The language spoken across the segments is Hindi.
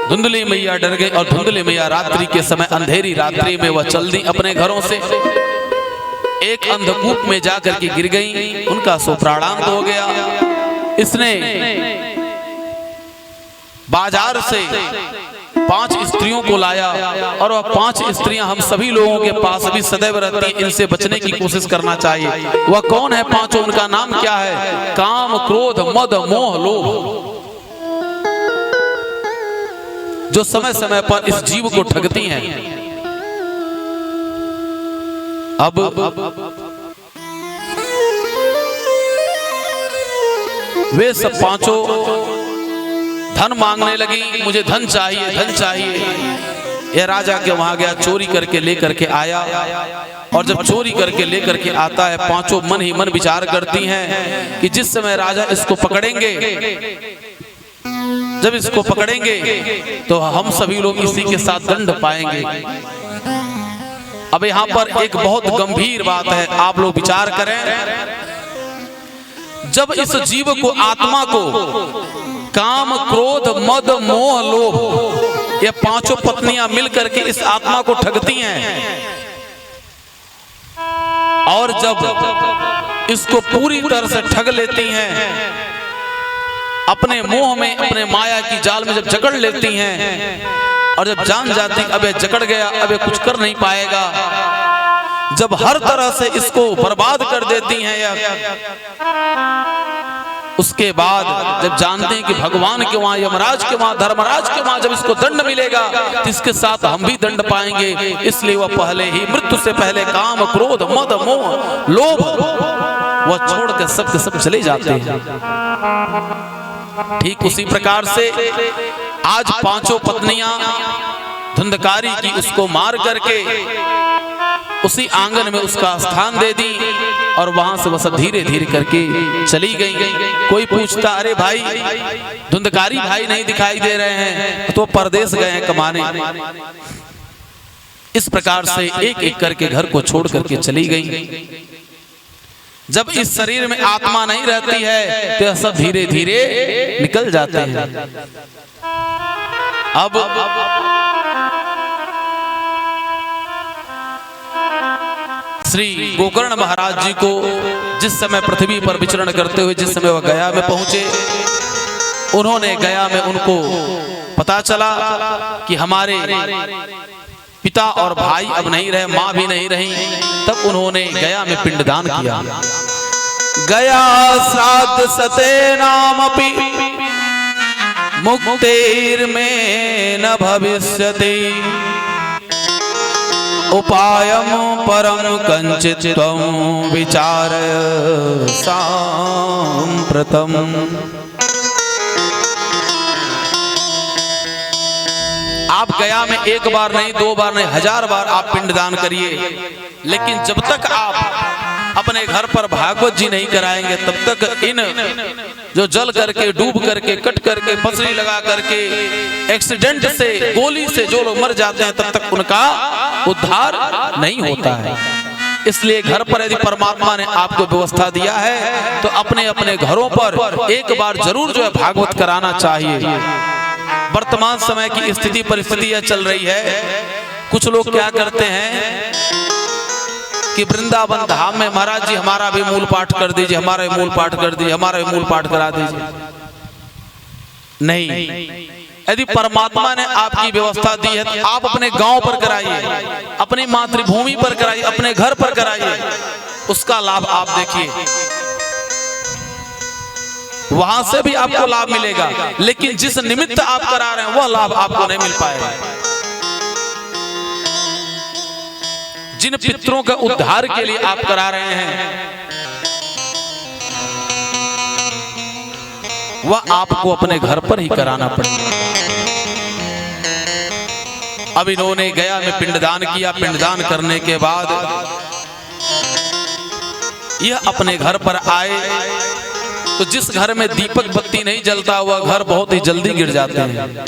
धुंधली मैया डर गई और धुंधली मैया रात्रि के समय अंधेरी रात्रि में वह चल दी अपने घरों से, एक अंधकूप में जाकर के गिर गई, उनका सो प्राणांत हो गया। इसने बाजार से 5 स्त्रियों को लाया और वह 5 स्त्रियां हम सभी लोगों के पास भी सदैव रहती, इनसे बचने की कोशिश करना चाहिए। वह कौन है 5? उनका नाम क्या है? काम, क्रोध, मद, मोह, लोभ, जो समय समय पर इस जीव को ठगती हैं। अब वे सब 5 धन मांगने लगी, मुझे धन चाहिए, धन चाहिए। यह राजा के वहां गया, चोरी करके लेकर के आया, और जब चोरी करके लेकर के आता है, 5 मन ही मन विचार करती हैं कि जिस समय राजा इसको पकड़ेंगे, जब इसको पकड़ेंगे तो हम सभी लोग इसी के साथ दंड पाएंगे। अब यहाँ पर एक बहुत गंभीर बात है, आप लोग विचार करें। जब इस जीव को, आत्मा को, काम, क्रोध, मद, मोह, लोभ, ये 5 पत्नियां मिलकर के इस आत्मा को ठगती हैं, और जब इसको पूरी तरह से ठग लेती हैं, अपने मोह में, अपने माया की जाल में जब जकड़ लेती हैं, और जब जान जाती अब ये जकड़ गया, अब ये कुछ कर नहीं पाएगा, जब हर तरह से इसको बर्बाद कर देती हैं, या उसके बाद जब जानते हैं कि भगवान के वहां, यमराज के वहां, धर्मराज के वहां जब इसको दंड मिलेगा तो इसके साथ हम भी दंड पाएंगे, इसलिए वह पहले ही, मृत्यु से पहले काम, क्रोध, मद, मोह, लोभ वह छोड़ के सब के सब चले जाते हैं। ठीक उसी प्रकार से आज 5 पत्नियां धुंधकारी की उसको मार करके उसी आंगन में उसका स्थान दे दी, और वहां से वह सब धीरे धीरे करके चली गई। कोई पूछता, अरे भाई धुंधकारी भाई नहीं दिखाई दे रहे हैं, तो परदेश गए हैं कमाने। इस प्रकार से एक एक करके घर को छोड़ करके चली गई। जब इस शरीर में आत्मा नहीं रहती है तो यह सब धीरे धीरे निकल जाते हैं। अब श्री गोकर्ण महाराज जी को जिस समय पृथ्वी पर विचरण करते हुए, जिस समय वह गया में पहुंचे, उन्होंने गया में उनको पता चला कि हमारे पिता और भाई अब नहीं रहे, माँ भी नहीं रही, तब उन्होंने गया में पिंडदान किया। गया श्राद्ध सते नामपि मुक्तिर्मे न भविष्यति, उपायं परं कंचित् त्वं विचारय साम्प्रतम्। आप गया में 1 बार नहीं, 2 बार नहीं, 1000 बार आप पिंडदान करिए, लेकिन जब तक आप अपने घर पर भागवत जी नहीं कराएंगे, तब तक इन जो जल करके, डूब करके, कट करके, फसली लगा करके, एक्सीडेंट से, गोली से जो लोग मर जाते हैं, तब तक उनका उद्धार नहीं होता है। इसलिए घर पर यदि परमात्मा ने आपको व्यवस्था दिया है तो अपने अपने घरों पर एक बार जरूर जो है भागवत कराना चाहिए। वर्तमान समय की स्थिति परिस्थिति यह चल रही है, कुछ लोग क्या करते हैं कि वृंदावन धाम में महाराज जी हमारा भी मूल पाठ कर दीजिए, हमारा भी मूल पाठ कर दीजिए, हमारा भी मूल पाठ करा दीजिए। नहीं, यदि परमात्मा ने आपकी व्यवस्था दी है तो आप अपने गांव पर कराइए, अपनी मातृभूमि पर कराइए, अपने घर पर कराइए, उसका लाभ आप देखिए, वहां से भी आपको लाभ मिलेगा। लेकिन जिस निमित्त आप करा रहे हैं वह लाभ आपको नहीं मिल पाएगा। जिन पितरों के उद्धार के लिए आप करा रहे हैं वह आपको अपने घर पर ही कराना पड़ेगा। अब इन्होंने गया में पिंडदान किया। पिंडदान करने के बाद यह अपने घर पर आए तो जिस घर में दीपक बत्ती नहीं जलता हुआ घर बहुत ही जल्दी गिर जाते हैं,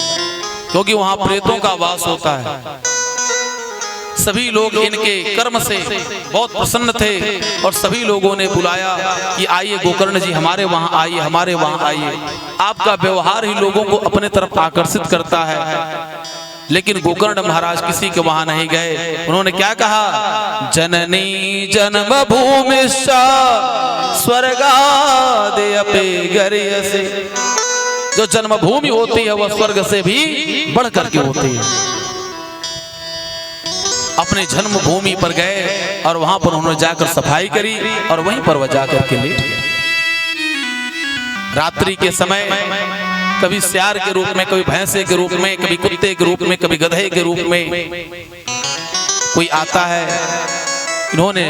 क्योंकि वहां प्रेतों का वास होता है। सभी लोग इनके कर्म से बहुत प्रसन्न थे और सभी लोगों ने बुलाया कि आइए गोकर्ण जी हमारे वहाँ आइए, हमारे वहाँ आइए। आपका व्यवहार ही लोगों को अपने तरफ आकर्षित करता है। लेकिन गोकर्ण महाराज किसी के वहां नहीं गए। उन्होंने क्या कहा, जननी जन्मभूमिश्च स्वर्गादपि गर्यसे। जो जन्मभूमि होती है वह स्वर्ग से भी बढ़ करके होती है। अपने जन्मभूमि पर गए और वहां पर उन्होंने जाकर सफाई करी और वहीं पर वह जाकर के लेट गए। रात्रि के समय कभी सियार के रूप में, कभी भैंसे के रूप में, कभी कुत्ते के रूप में, कभी गधे के रूप में कोई आता है। इन्होंने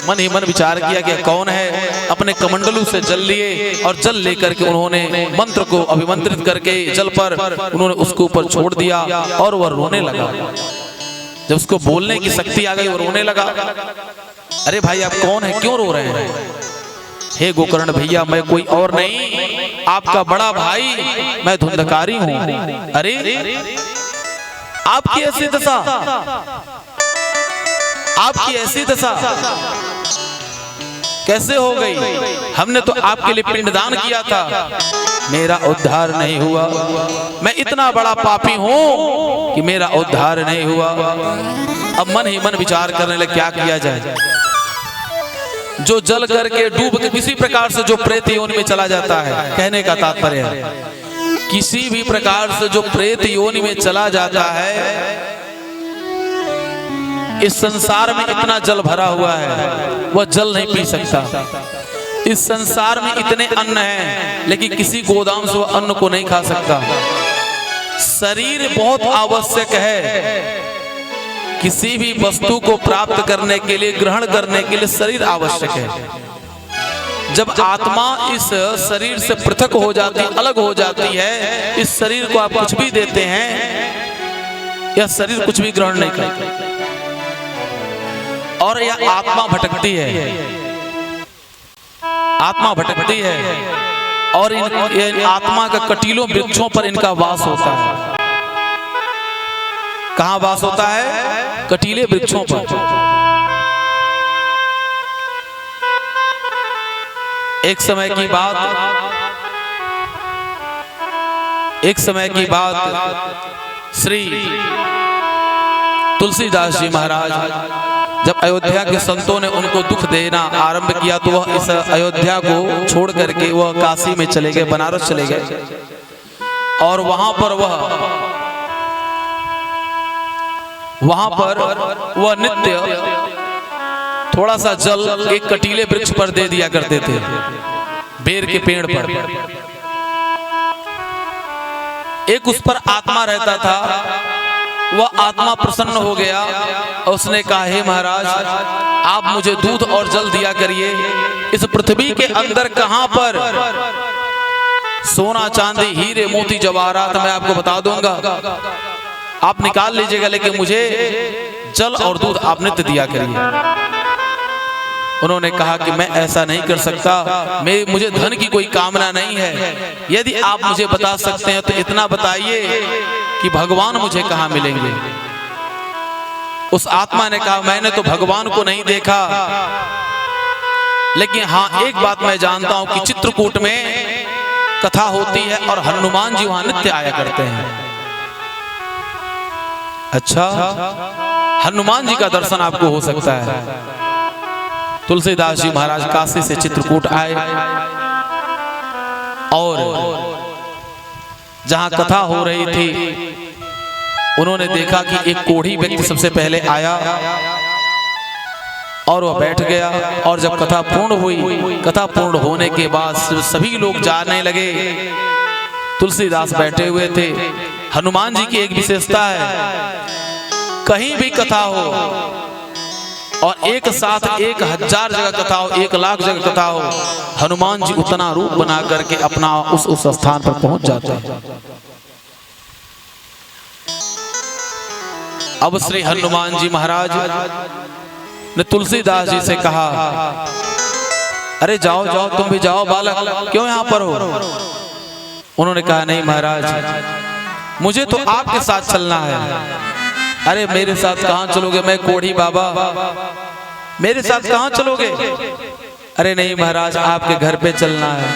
मन ही मन विचार किया कि कौन है। अपने कमंडलू से जल लिए और जल लेकर के उन्होंने मंत्र को अभिमंत्रित करके जल पर उन्होंने उसके ऊपर छोड़ दिया और वह रोने लगा। जब उसको बोलने की शक्ति आ गई वो रोने लगा। अरे भाई आप कौन है, क्यों रो रहे हैं? हे गोकर्ण भैया मैं कोई और नहीं, आपका बड़ा भाई, मैं धुंधकारी हूं। अरे आपकी ऐसी दशा, आपकी ऐसी दशा कैसे हो गई? हमने तो आपके लिए पिंडदान किया था, मेरा उद्धार नहीं हुआ। मैं इतना बड़ा पापी हूं कि मेरा उद्धार नहीं हुआ। अब मन ही मन विचार करने लगे क्या किया जाए। जो जल करके डूब के किसी प्रकार से जो प्रेत योनि में चला जाता है, कहने का तात्पर्य है किसी भी प्रकार से जो प्रेत योनि में चला जाता है, इस संसार में इतना जल भरा हुआ है वह जल नहीं पी सकता। इस संसार में इतने अन्न हैं लेकिन किसी गोदाम से वह अन्न को नहीं खा सकता। शरीर बहुत आवश्यक है। किसी भी वस्तु को प्राप्त करने के लिए, ग्रहण करने के लिए शरीर आवश्यक है। जब आत्मा इस शरीर से पृथक हो जाती, अलग हो जाती है, इस शरीर को आप कुछ भी देते हैं, यह शरीर कुछ भी ग्रहण नहीं करता और यह आत्मा भटकती है। आत्मा भटकती है और इन आत्मा का कटीलों वृक्षों पर इनका वास होता है। कहां वास होता है? कटीले वृक्षों पर। एक समय की बात श्री तुलसीदास जी महाराज जब अयोध्या के संतों ने उनको दुख देना आरंभ किया तो वह इस अयोध्या को छोड़ करके वह काशी में चले गए, बनारस चले गए और वहां पर वह नित्य थोड़ा सा जल एक कटीले वृक्ष पर दे दिया करते थे, बेर के पेड़ पर। एक उस पर आत्मा रहता था, वह आत्मा प्रसन्न हो गया और उसने कहा, हे महाराज आप मुझे दूध और जल दिया करिए। इस पृथ्वी के अंदर कहां पर सोना चांदी हीरे मोती जवाहरात मैं आपको बता दूंगा, आप निकाल लीजिएगा, लेकिन मुझे जल और दूध आप नित्य दिया करिए। उन्होंने कहा कि मैं ऐसा नहीं कर सकता, मुझे धन की कोई कामना नहीं है। यदि आप मुझे बता सकते हैं तो इतना बताइए कि भगवान मुझे कहां मिलेंगे। उस आत्मा ने कहा, मैंने तो भगवान को नहीं देखा, लेकिन हाँ एक बात मैं जानता हूं कि चित्रकूट में कथा होती है और हनुमान जी वहां नित्य आया करते हैं। अच्छा, हनुमान जी का दर्शन आपको हो सकता है। तुलसीदास जी महाराज काशी से चित्रकूट आए और जहां कथा हो रही थी उन्होंने देखा कि एक कोढ़ी व्यक्ति सबसे पहले आया और वह बैठ गया। और जब कथा पूर्ण हुई, कथा पूर्ण होने के बाद सभी लोग जाने लगे, तुलसीदास बैठे हुए थे। हनुमान जी की एक विशेषता है, कहीं भी कथा हो और एक साथ 1000 जगह कथा हो, 1,00,000 जगह कथा हो, हनुमान जी उतना रूप बना करके अपना उस स्थान पर पहुंच जाते हैं। अब श्री हनुमान जी महाराज ने तुलसीदास जी से कहा, अरे जाओ जाओ तुम भी जाओ बालक, क्यों यहां पर हो? उन्होंने कहा, नहीं महाराज मुझे तो आपके साथ चलना है। अरे मेरे साथ कहाँ चलोगे, मैं कोढ़ी बाबा, मेरे साथ कहाँ चलोगे? अरे नहीं महाराज, आपके घर पे चलना है।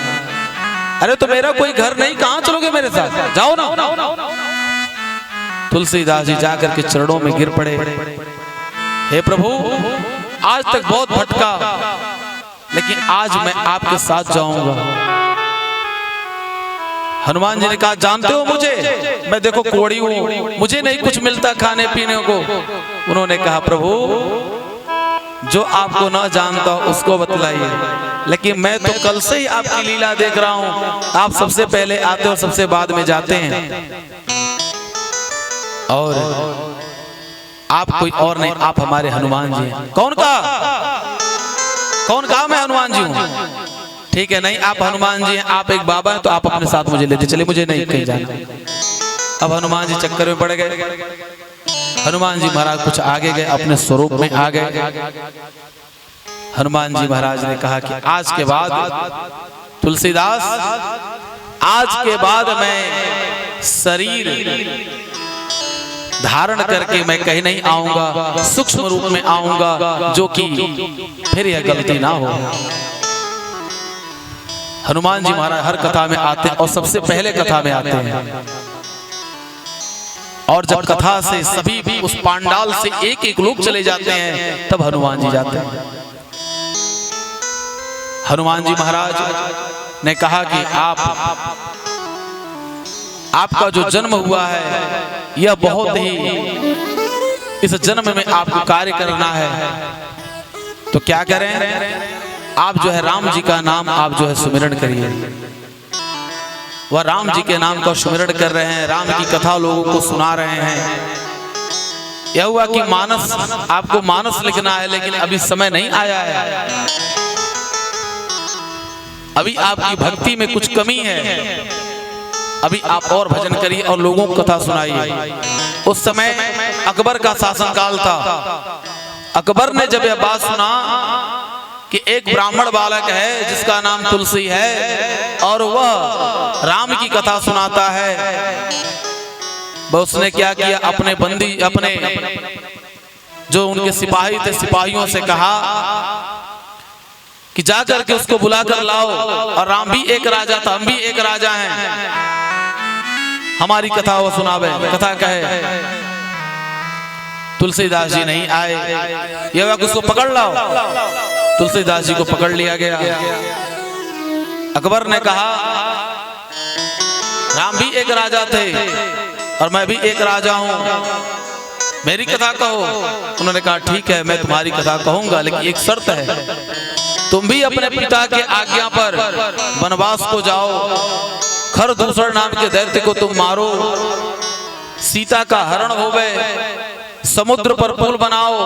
अरे तो मेरा कोई घर नहीं, कहाँ चलोगे मेरे साथ, जाओ ना। तुलसीदास जी जाकर के चरणों में गिर पड़े, हे प्रभु आज तक बहुत भटका, लेकिन आज मैं आपके साथ जाऊंगा। हनुमान जी ने कहा जानते हो मुझे, मैं देखो कोढ़ी हूं, मुझे नहीं कुछ मिलता खाने पीने को। उन्होंने कहा प्रभु जो आपको ना जानता हो उसको बतलाइए, लेकिन मैं तो कल से ही आपकी लीला देख रहा हूं, आप सबसे पहले आते और सबसे बाद में जाते हैं, और आप कोई और नहीं, आप हमारे हनुमान जी हैं। कौन कहा मैं हनुमान जी हूं? ठीक है, नहीं आप हनुमान जी हैं, आप एक बाबा हैं, तो आप अपने साथ मुझे लेते चले, मुझे नहीं कहीं जाना। अब हनुमान जी चक्कर में पड़ गए। हनुमान जी महाराज कुछ आगे गए, अपने स्वरूप में आ गए। हनुमान जी महाराज ने कहा कि आज के बाद तुलसीदास, आज के बाद मैं शरीर धारण करके मैं कहीं नहीं आऊंगा, सूक्ष्म रूप में आऊंगा, जो कि फिर यह गलती ना हो। हनुमान जी महाराज हर कथा में आते हैं और सबसे पहले कथा में आते हैं, और जब कथा से सभी भी उस पांडाल से एक एक लोग चले जाते हैं, तब हनुमान जी जाते हैं। हनुमान जी महाराज ने कहा कि आपका जो जन्म हुआ है यह बहुत ही, इस जन्म में आपको कार्य करना है, तो क्या करें? आप जो है राम जी का नाम आप जो है सुमिरन करिए। वह राम जी के नाम का सुमिरन कर रहे हैं, राम की कथा लोगों को सुना रहे हैं। यह हुआ कि मानस, आपको मानस लिखना है, लेकिन अभी समय नहीं आया है, अभी आपकी भक्ति में कुछ कमी है, अभी आप और भजन करिए और लोगों को कथा सुनाइए। उस समय अकबर का शासनकाल था। अकबर ने जब यह बात सुना कि एक ब्राह्मण बालक है जिसका नाम तुलसी है और वह राम की कथा सुनाता है, वह उसने क्या किया, अपने बंदी, अपने जो उनके सिपाही थे, सिपाहियों से कहा कि जाकर के उसको बुला कर लाओ, और राम भी एक राजा था, हम भी एक राजा हैं, हमारी कथा वो सुनावे, कथा कहे। तुलसीदास जी नहीं आए, यह उसको पकड़ लाओ। तुलसीदास जी को पकड़ लिया गया। अकबर ने कहा राम भी एक राजा थे और मैं भी एक राजा हूं, मेरी कथा कहो। उन्होंने कहा ठीक है, मैं तुम्हारी कथा कहूंगा, लेकिन एक शर्त है, तुम भी अपने पिता के आज्ञा पर वनवास को जाओ, खरदूषण नाम के दैत्य को तुम मारो, सीता का हरण होवे, समुद्र पर पुल बनाओ,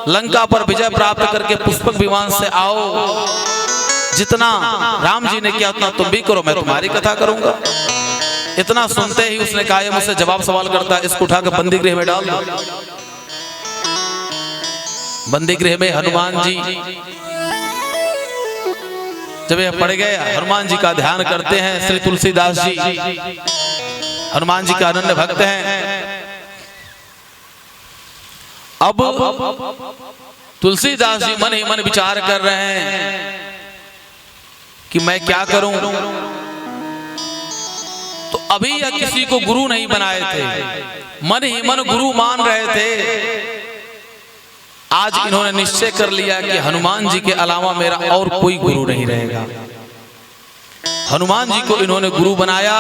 लंका पर विजय प्राप्त करके पुष्पक विमान से आओ, जितना राम जी ने किया उतना तुम भी करो, मैं तुम्हारी कथा करूंगा। इतना सुनते ही उसने कहा ये मुझसे जवाब सवाल करता है, इसको उठा कर बंदी गृह में डाल दो। बंदी गृह में हनुमान जी जब यह पड़ गए, हनुमान जी का ध्यान करते हैं। श्री तुलसीदास जी हनुमान जी का अनन्य भक्त हैं। अब तुलसीदास जी मन ही मन विचार कर रहे हैं कि मैं क्या करूं। तो अभी यह किसी को गुरु नहीं बनाए थे, मन ही मन गुरु मान रहे थे। आज इन्होंने निश्चय कर लिया कि हनुमान जी के अलावा मेरा और कोई गुरु नहीं रहेगा। हनुमान जी को इन्होंने गुरु बनाया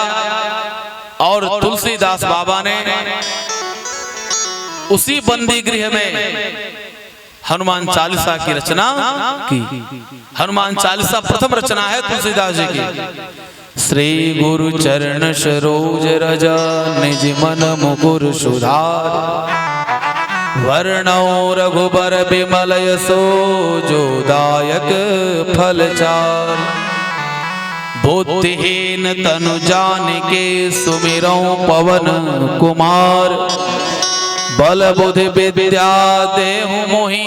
और तुलसीदास बाबा ने उसी बंदी गृह में हनुमान चालीसा की रचना की। हनुमान चालीसा प्रथम रचना है तुलसीदास जी की। श्री गुरु चरण सरोज रज निज मन मुकुर सुधार, वर्णो रघुबर बिमल यशो जो दायक फल चार, बुद्धिहीन तनु जानिके सुमिरौ पवन कुमार, बल बुद्धि विद्या देहु मोहि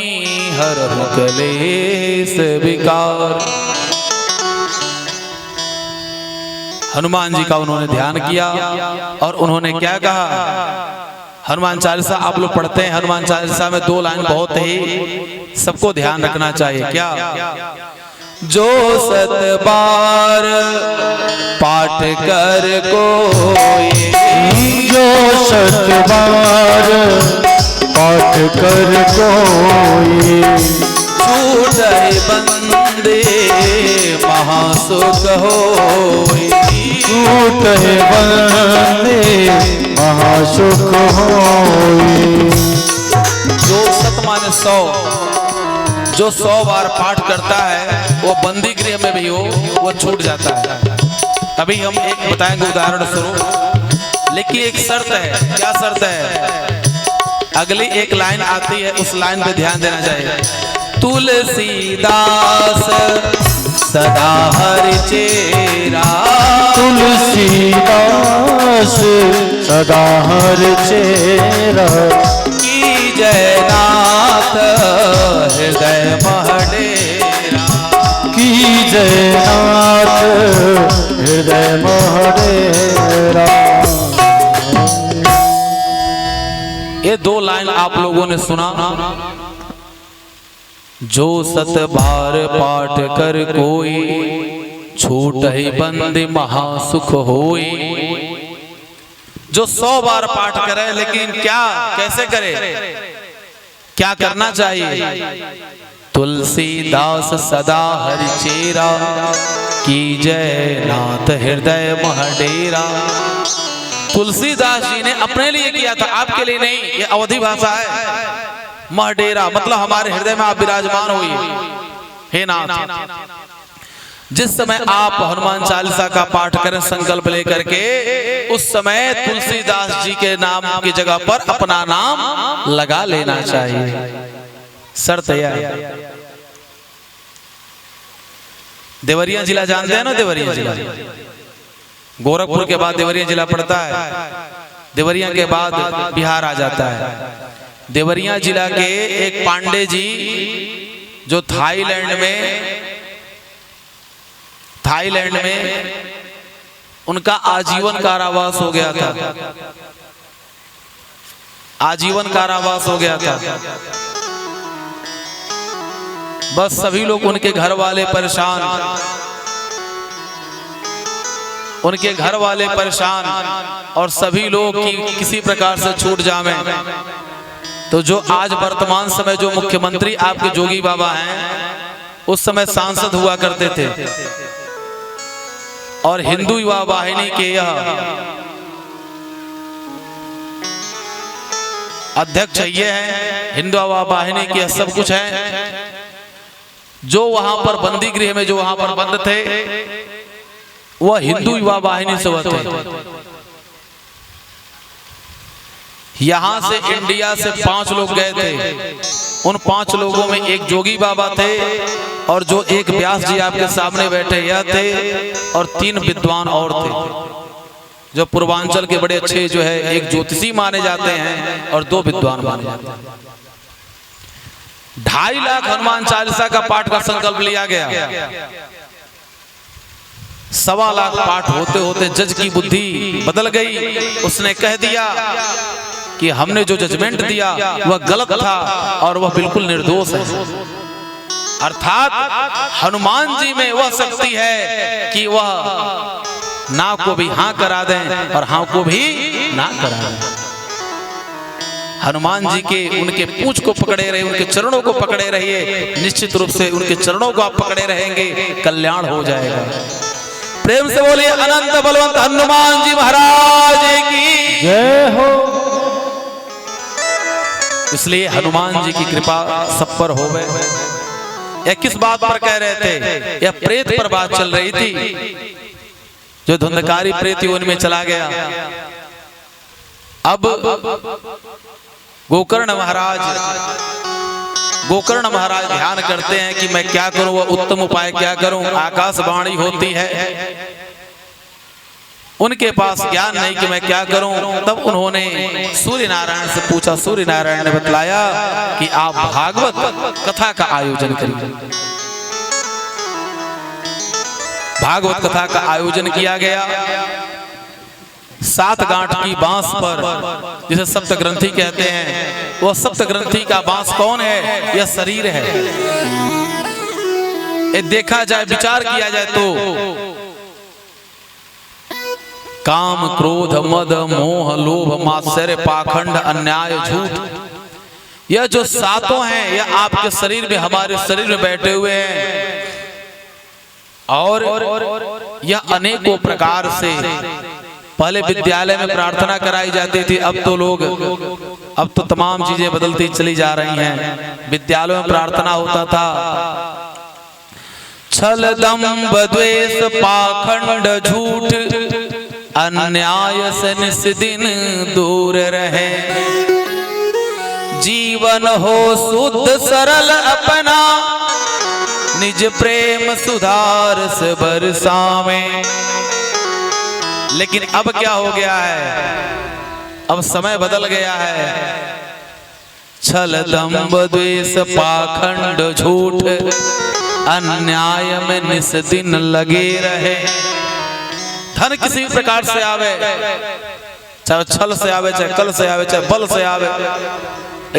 हरहु कलेश विकार। हनुमान जी का उन्होंने ध्यान किया और उन्होंने क्या कहा, हनुमान चालीसा आप लोग पढ़ते हैं। हनुमान चालीसा में 2 लाइन बहुत ही सबको ध्यान रखना चाहिए। क्या? जो 7 बार पाठ कर कोई, जो 7 बार पाठ कर कोई, छूटे बंदे महासुख होई, छूटे बंदे महासुख होई। जो 7 माने 100, जो 100 बार पाठ करता है वो बंदी गृह में भी हो वो छूट जाता है। अभी हम एक बताएंगे उदाहरण स्वरूप, लेकिन एक शर्त है। क्या शर्त है? अगली एक लाइन आती है, उस लाइन पे ध्यान देना चाहिए। तुलसीदास सदा हरि चेरा, तुलसीदास सदा हरि चेरा, की जयनाथ हृदय महडेरा, की जयनाथ हृदय महडेरा। ये 2 लाइन आप लोगों ने सुना। जो 7 बार पाठ कर कोई, छूटहि बंदी महासुख होई। जो 100 बार पाठ करे, लेकिन क्या कैसे करे, क्या करना चाहिए? तुलसीदास सदा हरि चेरा, की जय नाथ हृदय महडेरा। तुलसीदास जी ने अपने लिए किया था, आपके लिए नहीं। ये अवधि भाषा है। महडेरा मतलब हमारे हृदय में आप विराजमान हुई हे नाथ। जिस समय आप हनुमान चालीसा का पाठ करें संकल्प लेकर के, उस समय तुलसीदास जी के नाम की जगह पर अपना नाम लगा लेना चाहिए। शर्त यह है। देवरिया जिला जानते हैं ना? देवरिया जिला गोरखपुर के बाद देवरिया जिला पड़ता है। देवरिया के बाद बिहार आ जाता है। देवरिया जिला के एक पांडे जी जो थाईलैंड में उनका आजीवन कारावास हो गया था। आजीवन कारावास हो गया था। बस सभी लोग, उनके घर वाले परेशान, उनके घर वाले परेशान, और सभी लोग की किसी प्रकार से छूट जावे। तो जो आज वर्तमान समय जो मुख्यमंत्री आपके जोगी बाबा हैं, उस समय सांसद हुआ करते थे, और हिंदू युवा वाहिनी के यह अध्यक्ष ये है। हिंदू युवा वाहिनी के सब कुछ है। जो वहां पर बंदी गृह में जो वहां पर बंद थे, वह हिंदू युवा वाहिनी से थे। यहां से इंडिया से 5 लोग गए थे। उन 5 लोगों में एक जोगी बाबा थे, और जो एक व्यास जी आपके सामने बैठे यह थे, और 3 विद्वान और थे जो पूर्वांचल के बड़े अच्छे जो है, एक ज्योतिषी माने जाते हैं और 2 विद्वान माने जाते हैं। 2.5 लाख हनुमान चालीसा का पाठ का संकल्प लिया गया। 1.25 लाख पाठ होते होते जज की बुद्धि बदल गई। उसने कह दिया कि हमने जो जजमेंट दिया वह गलत था, और वह बिल्कुल निर्दोष है। अर्थात हनुमान जी में वह शक्ति है कि वह ना को भी हाँ करा दें और हाँ को भी ना करा दें। हनुमान जी के उनके पूंछ को पकड़े रहे, उनके चरणों को पकड़े रहिए। निश्चित रूप से उनके चरणों को आप पकड़े रहेंगे, कल्याण हो जाएगा। प्रेम से बोलिए अनंत बलवंत हनुमान जी महाराज की जय हो। इसलिए हनुमान जी की कृपा सब पर होवे। यह किस बात पर कह रहे थे? यह प्रेत पर बात चल रही थी, जो धुंधकारी प्रेत योनि में चला गया। अब गोकर्ण महाराज ध्यान करते हैं कि मैं क्या करूं, वह उत्तम उपाय क्या करूं। आकाशवाणी होती है, उनके पास ज्ञान नहीं कि मैं क्या करूं। तब उन्होंने सूर्य नारायण से पूछा। सूर्य नारायण ने बतलाया कि आप भागवत कथा का आयोजन करिए। भागवत कथा का आयोजन किया गया। 7 गांठ की बांस पर, जिसे सप्त ग्रंथि कहते हैं, वह सप्त ग्रंथि का बांस कौन है? यह शरीर है। ये देखा जाए, विचार किया जाए तो काम, क्रोध, मद, मोह, लोभ, मात्सर्य, पाखंड, अन्याय, झूठ, यह जो 7 हैं, यह आपके शरीर में, हमारे शरीर में बैठे हुए हैं। और यह अनेकों प्रकार से, पहले विद्यालय में प्रार्थना कराई जाती थी, अब तो तमाम चीजें बदलती चली जा रही हैं। विद्यालयों में प्रार्थना होता था, छल, दंभ, द्वेष, पाखंड, झूठ, अन्याय से निस्दिन दूर रहे, जीवन हो शुद्ध सरल अपना, निज प्रेम सुधार से बरसावे। लेकिन अब क्या हो गया है? अब समय बदल गया है। छल, दंभ, द्वेष, पाखंड, झूठ, अन्याय में निस्दिन लगे रहे। धन किसी भी प्रकार से आवे, चाहे छल से आवे, चाहे कल से आवे, चाहे बल से आवे,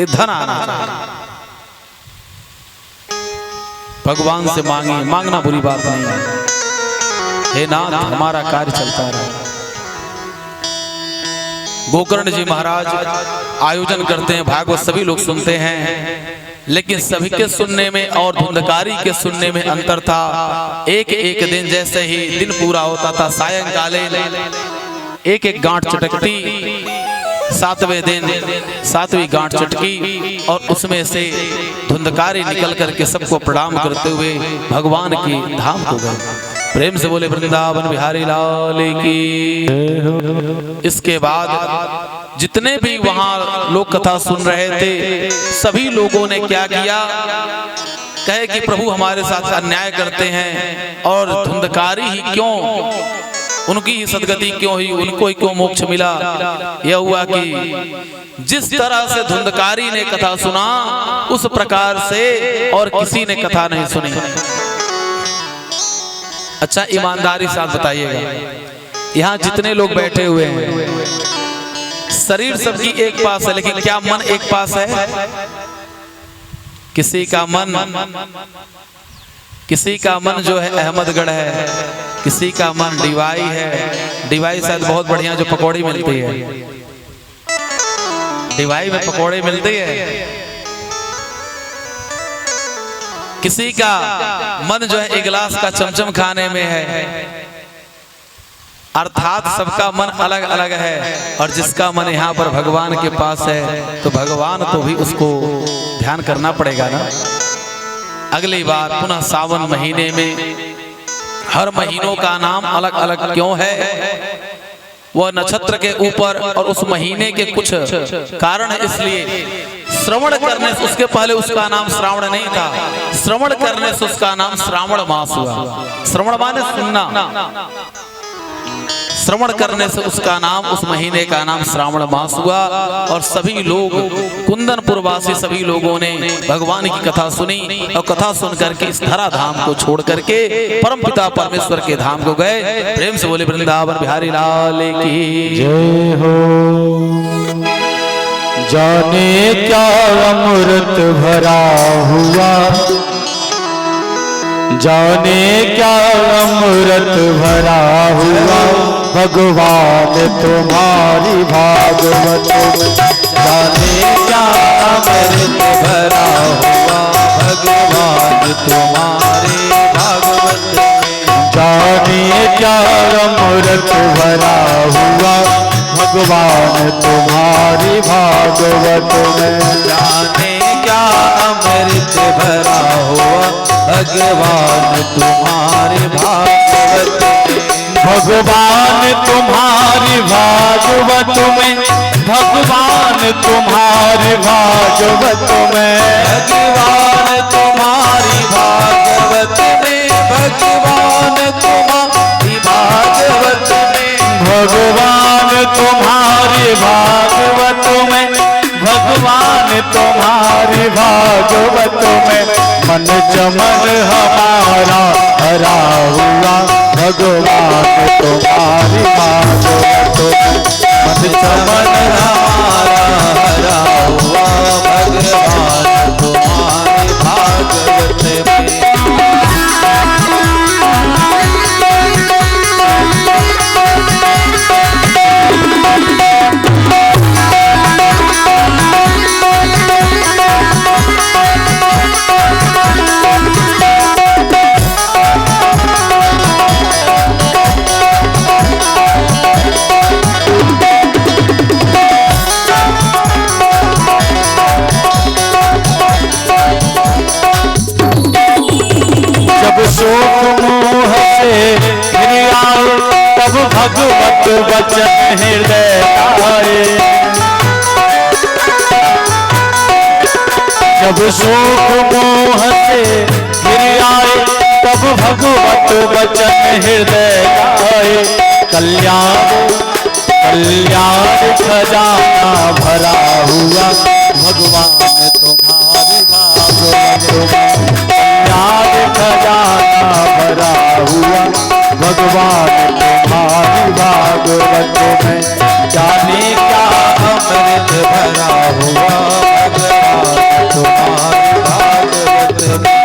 धन आना चाहिए। भगवान से मांगिए, मांगना बुरी बात नहीं है। हे नाथ, हमारा कार्य चलता रहे। गोकर्ण जी महाराज आयोजन करते हैं, भागवत सभी लोग सुनते हैं, लेकिन सभी के सुनने में और धुंधकारी के सुनने में अंतर था। एक एक दिन जैसे ही दिन पूरा होता था, सायंकाले एक एक गांठ चटकती, 7वें दिन 7वीं गांठ चटकी, और उसमें से धुंधकारी निकल करके सबको प्रणाम करते हुए भगवान की धाम को गए। प्रेम से बोले वृंदावन बिहारी लाल की। इसके बाद जितने भी वहां लोग कथा सुन रहे थे, सभी लोगों ने क्या किया, कहे कि प्रभु हमारे साथ अन्याय करते हैं, और धुंधकारी ही क्यों, उनकी ही सदगति क्यों हुई, उनको ही क्यों मोक्ष मिला। यह हुआ कि जिस तरह से धुंधकारी ने कथा सुना, उस प्रकार से और किसी ने कथा नहीं सुनी। अच्छा, ईमानदारी से आप बताइएगा, यहाँ जितने लोग बैठे हुए हैं, शरीर सबकी एक पास है, लेकिन क्या मन एक पास है? किसी का मन जो है अहमदगढ़ है, किसी का मन डिवाई है। डिवाई शायद बहुत बढ़िया जो पकौड़ी मिलती है, डिवाई में पकौड़ी मिलती है। किसी का मन जो है एक गिलास का चमचम खाने में है। अर्थात सबका मन अलग अलग है, और जिसका मन यहाँ पर भगवान के पास है, तो भगवान को भी उसको ध्यान करना पड़ेगा ना। अगली बार पुनः सावन महीने में, हर महीनों का नाम अलग अलग क्यों है? वह नक्षत्र के ऊपर और उस महीने के कुछ कारण है। इसलिए श्रवण करने से, उसके पहले उसका नाम श्रावण नहीं था, श्रवण करने से उसका नाम श्रावण मास हुआ। श्रवण माने सुनना, श्रवण करने से उसका नाम, उस महीने का नाम श्रावण मास हुआ। और सभी लोग, कुंदनपुर वासी सभी लोगों ने भगवान की कथा सुनी, और कथा सुन करके इस धरा धाम को छोड़ करके परमपिता परमेश्वर के धाम को गए। प्रेम से बोले वृंदावन बिहारी लाल की जय हो। जाने क्या अमृत भरा हुआ, जाने क्या अमृत भरा हुआ, भगवान तुम्हारी भागवत। जाने क्या अमृत भरा हुआ, भगवान तुम्हारी भागवत। जाने क्या अमृत भरा हुआ, भगवान तुम्हारी भागवत में। जाने क्या अमृत भरा हुआ, भगवान तुम्हारे भागवत में। भगवान तुम्हारी भागवत में, भगवान तुम्हारी भागवत में। भगवान तुम्हारी भागवत में, भगवान तुम्हारी भागवत में। भगवान तुम्हारी भागवत में, भगवान तुम्हारी भागवत में। मन चमन हमारा हरा हुआ भगवान तुम्हारी भागवत में। मन चमन हमारा हरा हुआ भगवान तुम्हारी भागवत में। शोक मोह से घिर आए तब भगवत वचन हृदय आए। जब शोक मोह से घिर आए तब भगवत वचन हृदय आए। कल्याण कल्याण खजाना भरा हुआ भगवान तुम्हारी भागवत में। कल्याण खजाना भरा हुआ भगवान तुम्हारी भागवत में। जाने क्या अमृत भरा हुआ भगवान तुम्हारी भागवत में।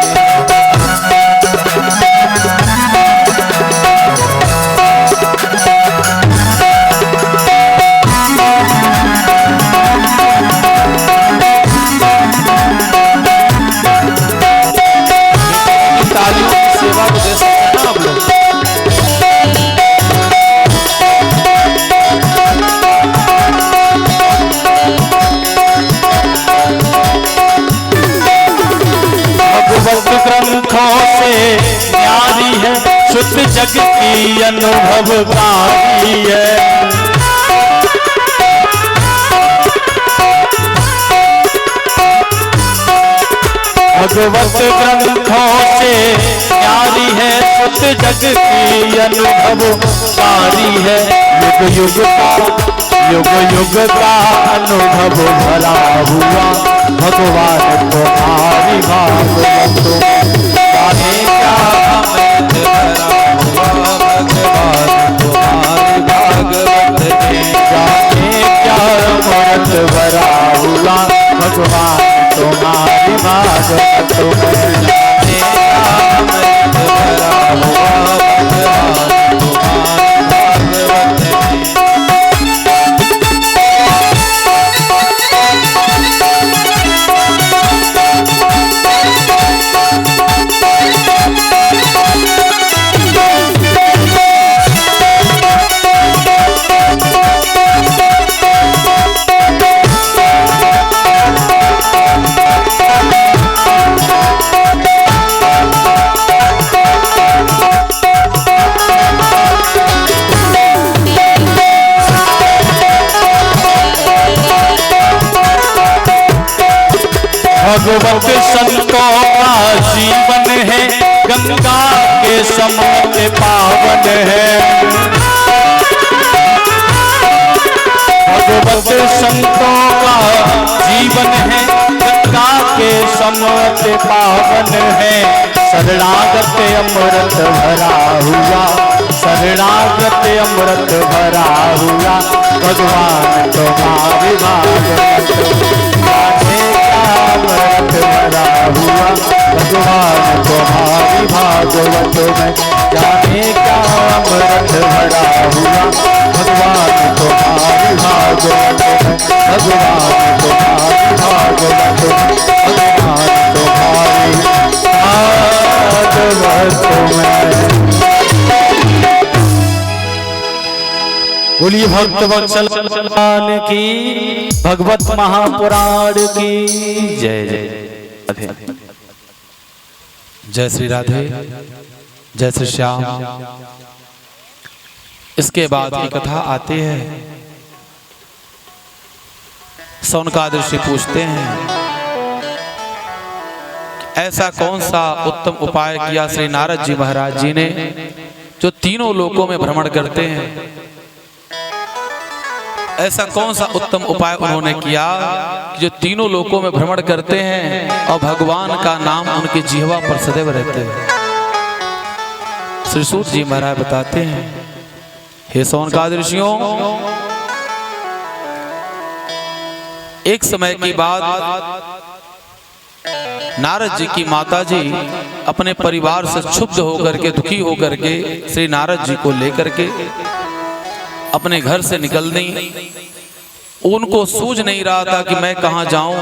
तालियों की सेवा को दे सकते हैं ना आप लोग। भगवत ग्रंथों से न्यारी है शुद्ध जग की अनुभवकारी है। भगवत ग्रंथों से न्यारी है शुद्ध जग की अनुभवकारी है। युग युग का अनुभव भरा हुआ भगवान तुम्हारी भागवत में। जाने क्या अमृत भरा हुआ भगवान तुम्हारी भागवत में। जाने क्या अमृत भरा हुआ भगवान तुम्हारी भागवत में। जाने क्या अमृत भरा हुआ भगवान तुम्हारी भागवत में। भगवत संतों का जीवन है गंगा के समान पावन है। भगवत संतों का जीवन है गंगा के समान पावन है। शरणागत अमृत भरा हुआ शरणागत अमृत भरा हुआ भगवान तुम्हारी भागवत अमृत भरा हुआ भगवान तुम्हारी भागवत में। जाने क्या अमृत भरा हुआ भगवान तुम्हारी भागवत में। भगवान तुम्हारी भागवत में। भगवान तुम्हारी भागवत में। बोलिए भक्त वत्सल भगवान की भगवत महापुराण की जय जय। जय श्री राधे, जय श्री श्याम। इसके बाद की कथा आती है। सौनकादि ऋषि पूछते हैं ऐसा कौन सा उत्तम उपाय किया श्री नारद जी महाराज जी ने जो तीनों लोकों में भ्रमण करते हैं। ऐसा कौन सा उत्तम उपाय उन्होंने किया कि जो तीनों लोकों में भ्रमण करते हैं और भगवान का नाम उनके जिह्वा पर सदैव रहते हैं। श्री सूत जी महाराज बताते हैं, हे सौनकादि ऋषियों, एक समय की बात, नारद जी की माता जी अपने परिवार से क्षुब्ध होकर के, दुखी होकर के श्री नारद जी को लेकर के अपने घर से निकल दी। उनको सूझ नहीं रहा था कि मैं कहां जाऊं।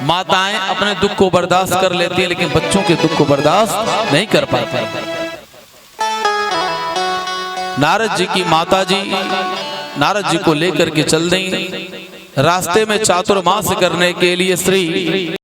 माताएं अपने दुख को बर्दाश्त कर लेती हैं, लेकिन बच्चों के दुख को बर्दाश्त नहीं कर पाती। नारद जी की माता जी नारद जी को लेकर के चल दी। रास्ते में चातुर्मास करने के लिए श्री